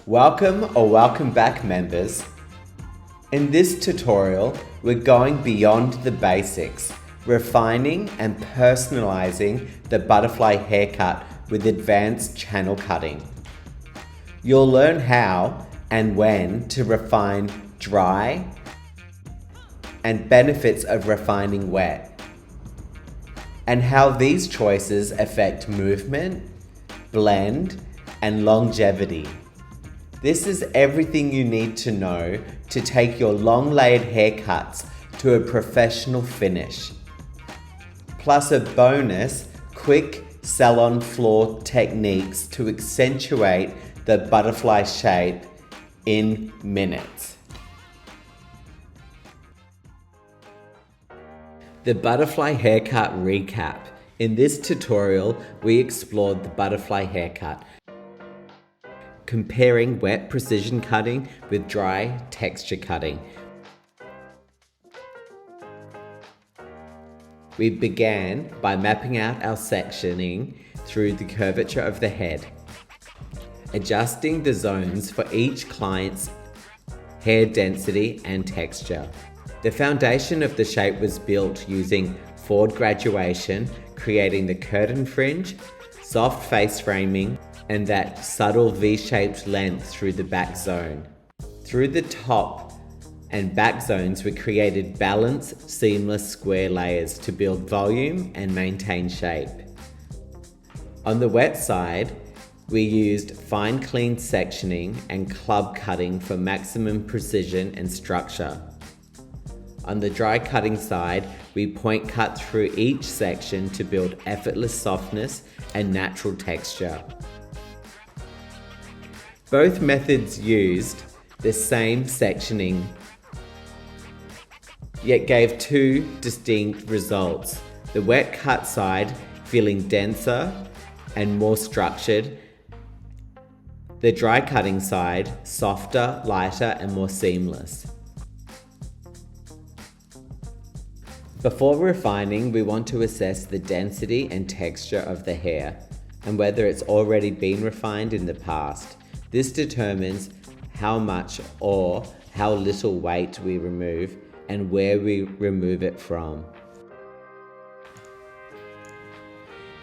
Welcome back, members. In this tutorial, we're going beyond the basics, refining and personalizing the butterfly haircut with advanced channel cutting. You'll learn how and when to refine dry and benefits of refining wet, and how these choices affect movement, blend, and longevity. This is everything you need to know to take your long layered haircuts to a professional finish. Plus a bonus, quick salon floor techniques to accentuate the butterfly shape in minutes. The butterfly haircut recap. In this tutorial, we explored the butterfly haircut, comparing wet precision cutting with dry texture cutting. We began by mapping out our sectioning through the curvature of the head, adjusting the zones for each client's hair density and texture. The foundation of the shape was built using forward graduation, creating the curtain fringe, soft face framing, and that subtle V-shaped length through the back zone. Through the top and back zones, we created balanced, seamless square layers to build volume and maintain shape. On the wet side, we used fine clean sectioning and club cutting for maximum precision and structure. On the dry cutting side, we point cut through each section to build effortless softness and natural texture. Both methods used the same sectioning, yet gave two distinct results. The wet cut side feeling denser and more structured. The dry cutting side softer, lighter, and more seamless. Before refining, we want to assess the density and texture of the hair and whether it's already been refined in the past. This determines how much or how little weight we remove and where we remove it from.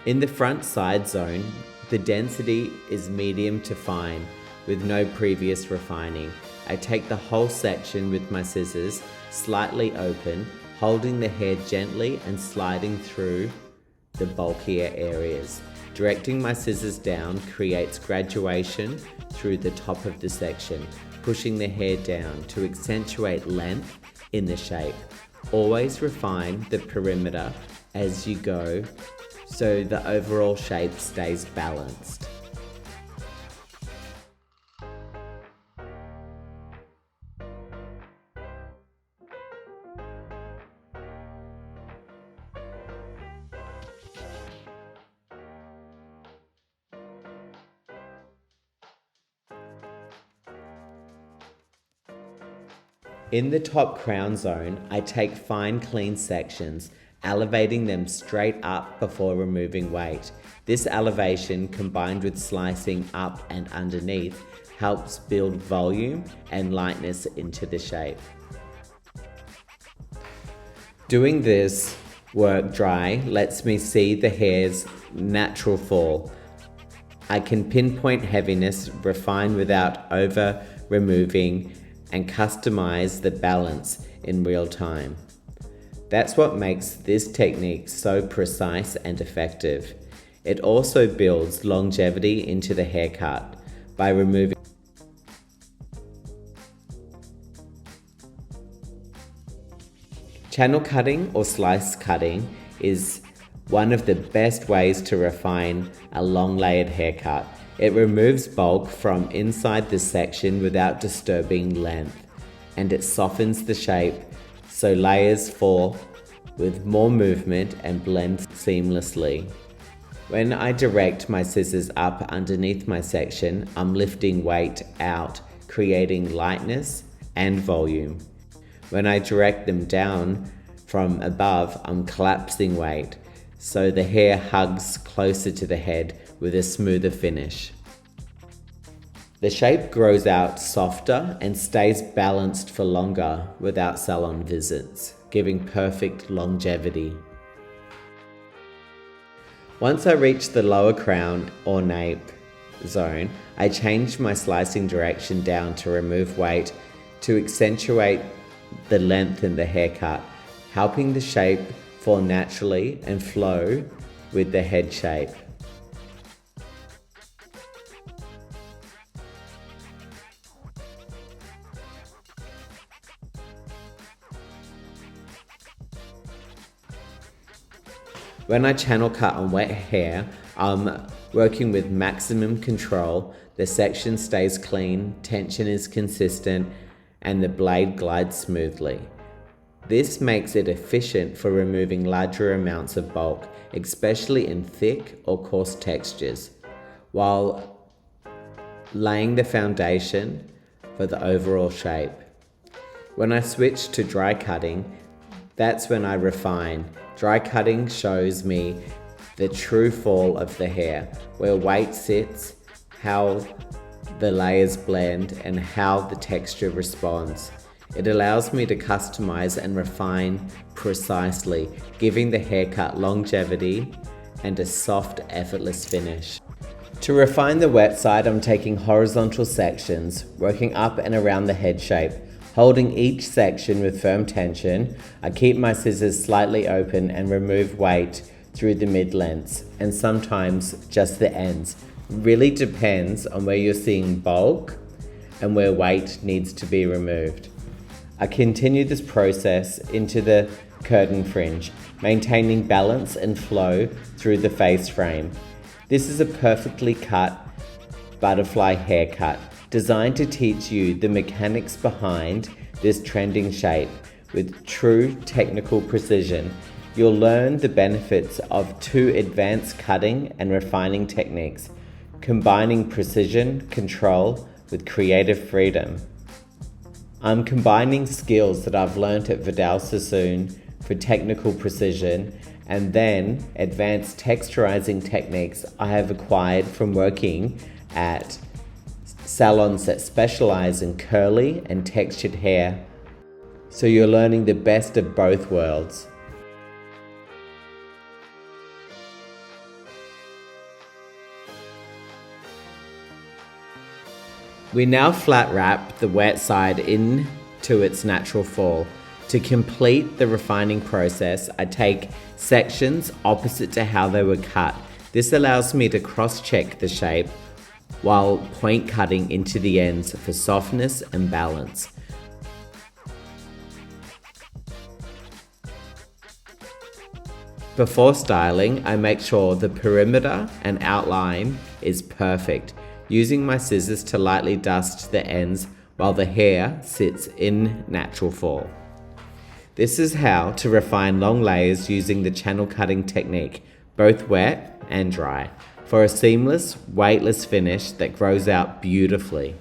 In the front side zone, the density is medium to fine with no previous refining. I take the whole section with my scissors, slightly open, holding the hair gently and sliding through the bulkier areas. Directing my scissors down creates graduation through the top of the section, pushing the hair down to accentuate length in the shape. Always refine the perimeter as you go so the overall shape stays balanced. In the top crown zone, I take fine clean sections, elevating them straight up before removing weight. This elevation, combined with slicing up and underneath, helps build volume and lightness into the shape. Doing this work dry lets me see the hair's natural fall. I can pinpoint heaviness, refine without over removing, and customize the balance in real time. That's what makes this technique so precise and effective. It also builds longevity into the haircut by removing channel cutting or slice cutting is one of the best ways to refine a long layered haircut. It removes bulk from inside the section without disturbing length, and it softens the shape so layers fall with more movement and blend seamlessly. When I direct my scissors up underneath my section, I'm lifting weight out, creating lightness and volume. When I direct them down from above, I'm collapsing weight, so the hair hugs closer to the head with a smoother finish. The shape grows out softer and stays balanced for longer without salon visits, giving perfect longevity. Once I reach the lower crown or nape zone, I change my slicing direction down to remove weight to accentuate the length in the haircut, helping the shape fall naturally and flow with the head shape. When I channel cut on wet hair, I'm working with maximum control. The section stays clean, tension is consistent, and the blade glides smoothly. This makes it efficient for removing larger amounts of bulk, especially in thick or coarse textures, while laying the foundation for the overall shape. When I switch to dry cutting, that's when I refine. Dry cutting shows me the true fall of the hair, where weight sits, how the layers blend, and how the texture responds. It allows me to customize and refine precisely, giving the haircut longevity and a soft, effortless finish. To refine the wet side, I'm taking horizontal sections, working up and around the head shape. Holding each section with firm tension, I keep my scissors slightly open and remove weight through the mid-lengths, and sometimes just the ends. Really depends on where you're seeing bulk and where weight needs to be removed. I continue this process into the curtain fringe, maintaining balance and flow through the face frame. This is a perfectly cut butterfly haircut, designed to teach you the mechanics behind this trending shape. With true technical precision, you'll learn the benefits of two advanced cutting and refining techniques, combining precision control with creative freedom. I'm combining skills that I've learned at Vidal Sassoon for technical precision, and then advanced texturizing techniques I have acquired from working at salons that specialize in curly and textured hair. So you're learning the best of both worlds. We now flat wrap the wet side into its natural fall. To complete the refining process, I take sections opposite to how they were cut. This allows me to cross-check the shape while point cutting into the ends for softness and balance. Before styling, I make sure the perimeter and outline is perfect, using my scissors to lightly dust the ends while the hair sits in natural fall. This is how to refine long layers using the channel cutting technique, both wet and dry, for a seamless, weightless finish that grows out beautifully.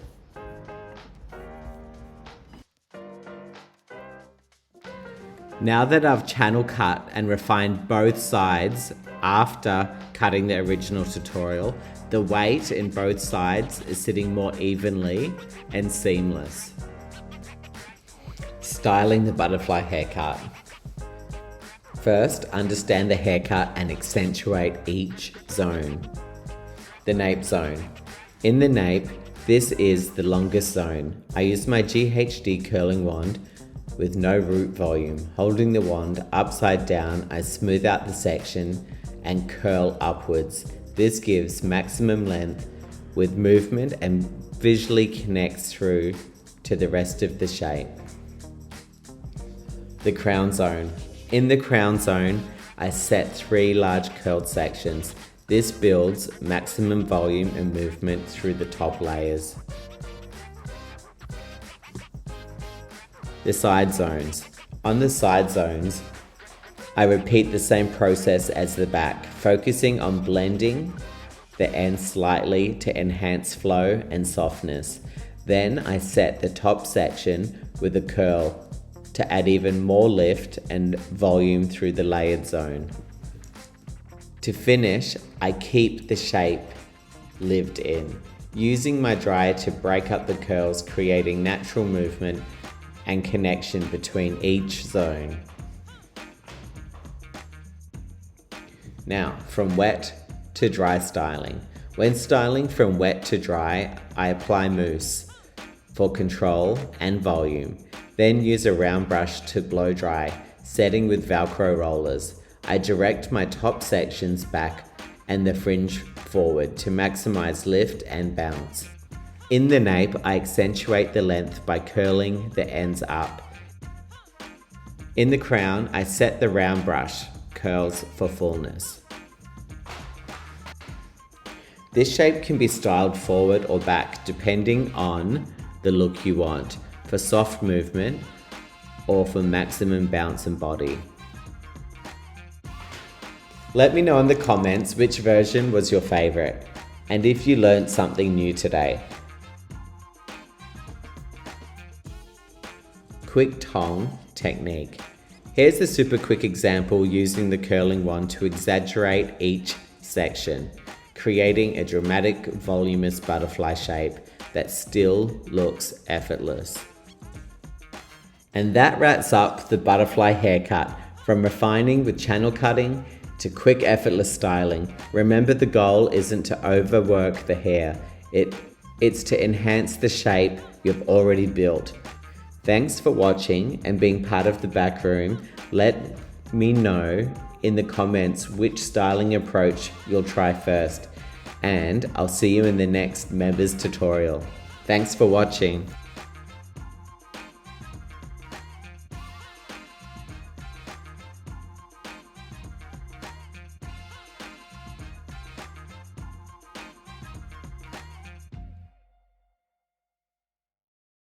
Now that I've channel cut and refined both sides after cutting the original tutorial, the weight in both sides is sitting more evenly and seamless. Styling the butterfly haircut. First, understand the haircut and accentuate each zone. The nape zone. In the nape, this is the longest zone. I use my GHD curling wand with no root volume. Holding the wand upside down, I smooth out the section and curl upwards. This gives maximum length with movement and visually connects through to the rest of the shape. The crown zone. In the crown zone, I set 3 large curled sections. This builds maximum volume and movement through the top layers. The side zones. On the side zones, I repeat the same process as the back, focusing on blending the ends slightly to enhance flow and softness. Then I set the top section with a curl to add even more lift and volume through the layered zone. To finish, I keep the shape lived in. using my dryer to break up the curls, creating natural movement and connection between each zone. Now, from wet to dry styling. When styling from wet to dry, I apply mousse for control and volume, then use a round brush to blow dry, setting with Velcro rollers. I direct my top sections back and the fringe forward to maximize lift and bounce. In the nape, I accentuate the length by curling the ends up. In the crown, I set the round brush curls for fullness. This shape can be styled forward or back depending on the look you want, for soft movement or for maximum bounce and body. Let me know in the comments which version was your favorite and if you learned something new today. Quick tongue technique. Here's a super quick example using the curling wand to exaggerate each section, creating a dramatic, voluminous butterfly shape that still looks effortless. And that wraps up the butterfly haircut. From refining with channel cutting to quick, effortless styling. Remember, the goal isn't to overwork the hair. It's to enhance the shape you've already built. Thanks for watching and being part of the back room. Let me know in the comments which styling approach you'll try first. And I'll see you in the next members tutorial. Thanks for watching.